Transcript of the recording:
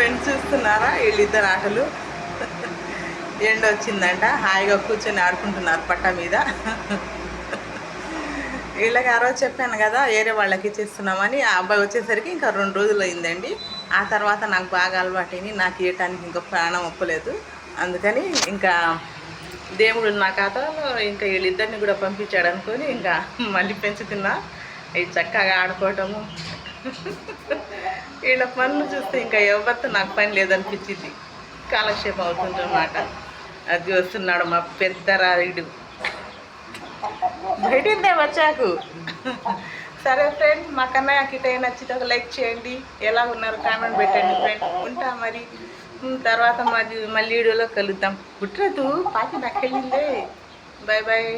Friends చూస్తున్నారా వీళ్ళిద్దరు ఆటలు. ఎండ వచ్చిందంట, హాయిగా కూర్చొని ఆడుకుంటున్నారు పట్ట మీద. వీళ్ళకి ఆ రోజు చెప్పాను కదా వేరే వాళ్ళకి ఇచ్చేస్తున్నామని. ఆ అబ్బాయి వచ్చేసరికి ఇంకా 2 రోజులు అయిందండి. ఆ తర్వాత నాకు బాగా అలవాటైంది, నాకు ఇవ్వటానికి ఇంకా ప్రాణం ఒప్పలేదు. అందుకని ఇంకా దేవుడు నా ఖాతాలో ఇంకా వీళ్ళిద్దరిని కూడా పంపించాడు అనుకొని ఇంకా మళ్ళీ పెంచుతున్నా. ఇది చక్కగా ఆడుకోవటము. వీళ్ళ పనులు చూస్తే ఇంకా ఎవరితో నాకు పని లేదనిపించింది. కాలక్షేపం అవుతుందన్నమాట. అది వస్తున్నాడు మా పెద్ద రాయుడు. బయటిందే వచ్చాకు. సరే ఫ్రెండ్, మా కన్నయ్య కిటై నచ్చితే ఒక లైక్ చేయండి, ఎలా ఉన్నారు కామెంట్ పెట్టండి ఫ్రెండ్. ఉంటా మరి. తర్వాత మళ్ళీ వీడియోలో కలుద్దాం. పుట్టరదు పాకి నక్కెళ్ళిందే. Bye bye.